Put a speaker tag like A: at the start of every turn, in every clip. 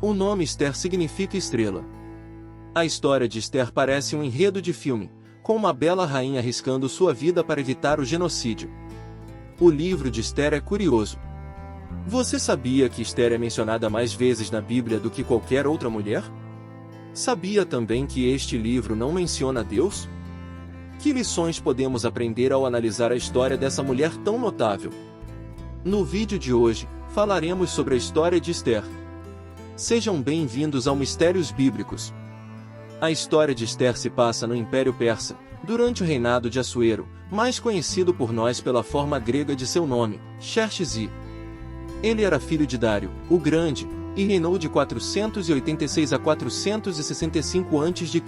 A: O nome Esther significa estrela. A história de Esther parece um enredo de filme, com uma bela rainha arriscando sua vida para evitar o genocídio. O livro de Esther é curioso. Você sabia que Esther é mencionada mais vezes na Bíblia do que qualquer outra mulher? Sabia também que este livro não menciona Deus? Que lições podemos aprender ao analisar a história dessa mulher tão notável? No vídeo de hoje, falaremos sobre a história de Esther. Sejam bem-vindos ao Mistérios Bíblicos. A história de Esther se passa no Império Persa, durante o reinado de Assuero, mais conhecido por nós pela forma grega de seu nome, Xerxes. Ele era filho de Dário, o Grande, e reinou de 486 a 465 a.C.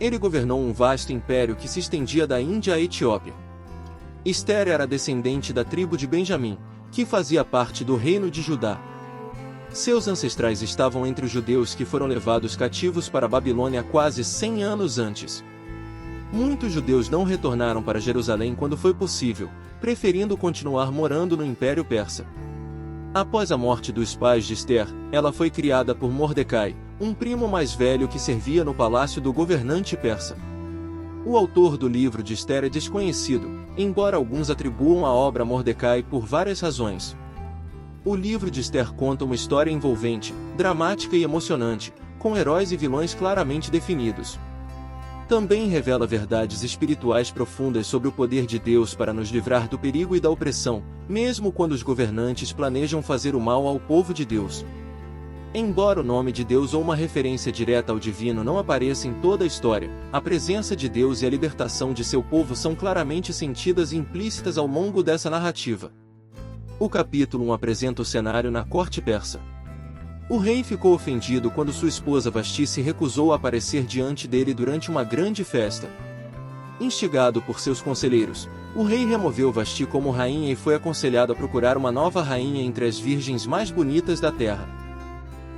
A: Ele governou um vasto império que se estendia da Índia à Etiópia. Esther era descendente da tribo de Benjamim, que fazia parte do reino de Judá. Seus ancestrais estavam entre os judeus que foram levados cativos para a Babilônia quase 100 anos antes. Muitos judeus não retornaram para Jerusalém quando foi possível, preferindo continuar morando no Império Persa. Após a morte dos pais de Esther, ela foi criada por Mordecai, um primo mais velho que servia no palácio do governante persa. O autor do livro de Esther é desconhecido, embora alguns atribuam a obra a Mordecai por várias razões. O livro de Esther conta uma história envolvente, dramática e emocionante, com heróis e vilões claramente definidos. Também revela verdades espirituais profundas sobre o poder de Deus para nos livrar do perigo e da opressão, mesmo quando os governantes planejam fazer o mal ao povo de Deus. Embora o nome de Deus ou uma referência direta ao divino não apareça em toda a história, a presença de Deus e a libertação de seu povo são claramente sentidas e implícitas ao longo dessa narrativa. O capítulo 1 apresenta o cenário na corte persa. O rei ficou ofendido quando sua esposa Vasti se recusou a aparecer diante dele durante uma grande festa. Instigado por seus conselheiros, o rei removeu Vasti como rainha e foi aconselhado a procurar uma nova rainha entre as virgens mais bonitas da terra.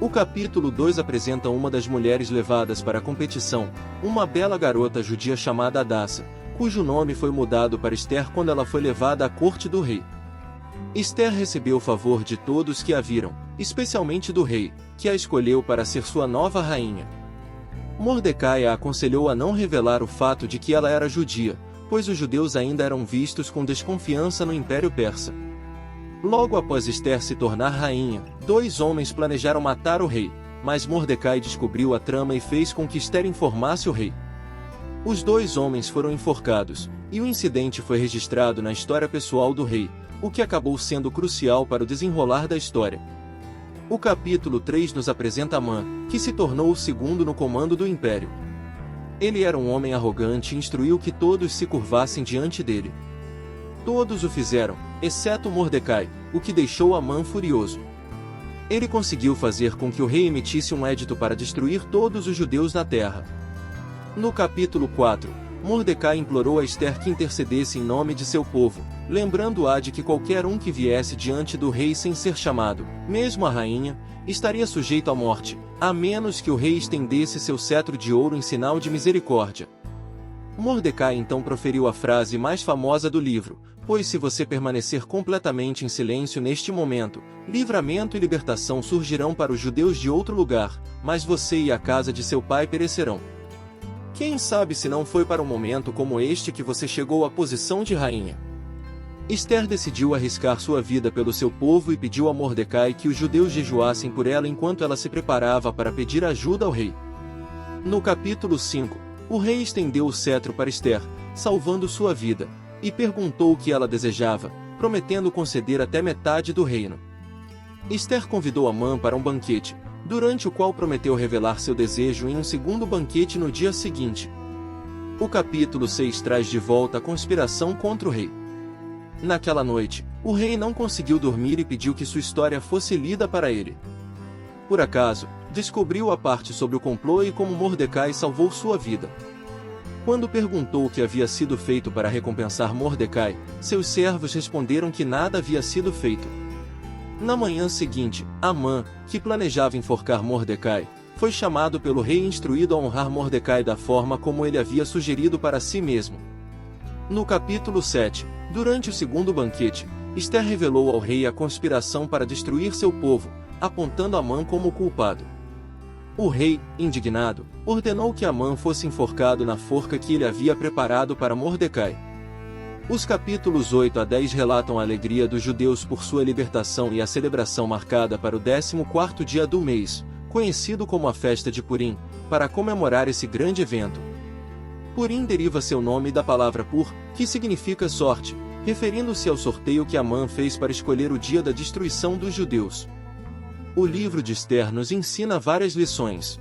A: O capítulo 2 apresenta uma das mulheres levadas para a competição, uma bela garota judia chamada Hadassa, cujo nome foi mudado para Esther quando ela foi levada à corte do rei. Esther recebeu o favor de todos que a viram, especialmente do rei, que a escolheu para ser sua nova rainha. Mordecai a aconselhou a não revelar o fato de que ela era judia, pois os judeus ainda eram vistos com desconfiança no Império Persa. Logo após Esther se tornar rainha, 2 homens planejaram matar o rei, mas Mordecai descobriu a trama e fez com que Esther informasse o rei. Os 2 homens foram enforcados, e o incidente foi registrado na história pessoal do rei, o que acabou sendo crucial para o desenrolar da história. O capítulo 3 nos apresenta Amã, que se tornou o segundo no comando do império. Ele era um homem arrogante e instruiu que todos se curvassem diante dele. Todos o fizeram, exceto Mordecai, o que deixou Amã furioso. Ele conseguiu fazer com que o rei emitisse um edito para destruir todos os judeus na terra. No capítulo 4, Mordecai implorou a Esther que intercedesse em nome de seu povo, lembrando-a de que qualquer um que viesse diante do rei sem ser chamado, mesmo a rainha, estaria sujeito à morte, a menos que o rei estendesse seu cetro de ouro em sinal de misericórdia. Mordecai então proferiu a frase mais famosa do livro: pois se você permanecer completamente em silêncio neste momento, livramento e libertação surgirão para os judeus de outro lugar, mas você e a casa de seu pai perecerão. Quem sabe se não foi para um momento como este que você chegou à posição de rainha? Esther decidiu arriscar sua vida pelo seu povo e pediu a Mordecai que os judeus jejuassem por ela enquanto ela se preparava para pedir ajuda ao rei. No capítulo 5, o rei estendeu o cetro para Esther, salvando sua vida, e perguntou o que ela desejava, prometendo conceder até metade do reino. Esther convidou Amã para um banquete, durante o qual prometeu revelar seu desejo em um segundo banquete no dia seguinte. O capítulo 6 traz de volta a conspiração contra o rei. Naquela noite, o rei não conseguiu dormir e pediu que sua história fosse lida para ele. Por acaso, descobriu a parte sobre o complô e como Mordecai salvou sua vida. Quando perguntou o que havia sido feito para recompensar Mordecai, seus servos responderam que nada havia sido feito. Na manhã seguinte, Amã, que planejava enforcar Mordecai, foi chamado pelo rei e instruído a honrar Mordecai da forma como ele havia sugerido para si mesmo. No capítulo 7, durante o segundo banquete, Esther revelou ao rei a conspiração para destruir seu povo, apontando Amã como o culpado. O rei, indignado, ordenou que Amã fosse enforcado na forca que ele havia preparado para Mordecai. Os capítulos 8 a 10 relatam a alegria dos judeus por sua libertação e a celebração marcada para o 14º dia do mês, conhecido como a festa de Purim, para comemorar esse grande evento. Purim deriva seu nome da palavra pur, que significa sorte, referindo-se ao sorteio que Amã fez para escolher o dia da destruição dos judeus. O livro de Ester nos ensina várias lições.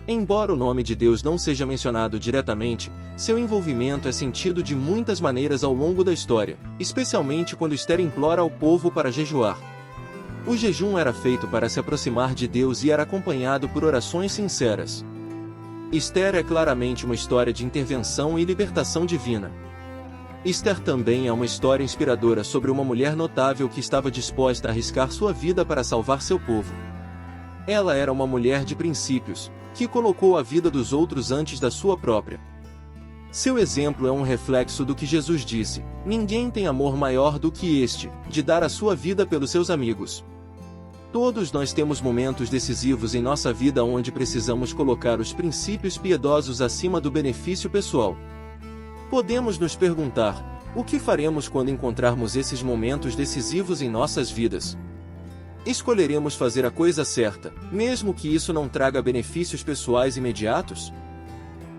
A: Embora o nome de Deus não seja mencionado diretamente, seu envolvimento é sentido de muitas maneiras ao longo da história, especialmente quando Ester implora ao povo para jejuar. O jejum era feito para se aproximar de Deus e era acompanhado por orações sinceras. Ester é claramente uma história de intervenção e libertação divina. Ester também é uma história inspiradora sobre uma mulher notável que estava disposta a arriscar sua vida para salvar seu povo. Ela era uma mulher de princípios, que colocou a vida dos outros antes da sua própria. Seu exemplo é um reflexo do que Jesus disse: ninguém tem amor maior do que este, de dar a sua vida pelos seus amigos. Todos nós temos momentos decisivos em nossa vida onde precisamos colocar os princípios piedosos acima do benefício pessoal. Podemos nos perguntar: o que faremos quando encontrarmos esses momentos decisivos em nossas vidas? Escolheremos fazer a coisa certa, mesmo que isso não traga benefícios pessoais imediatos?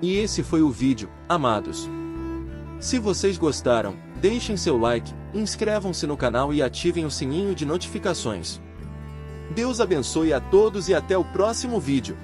A: E esse foi o vídeo, amados. Se vocês gostaram, deixem seu like, inscrevam-se no canal e ativem o sininho de notificações. Deus abençoe a todos e até o próximo vídeo.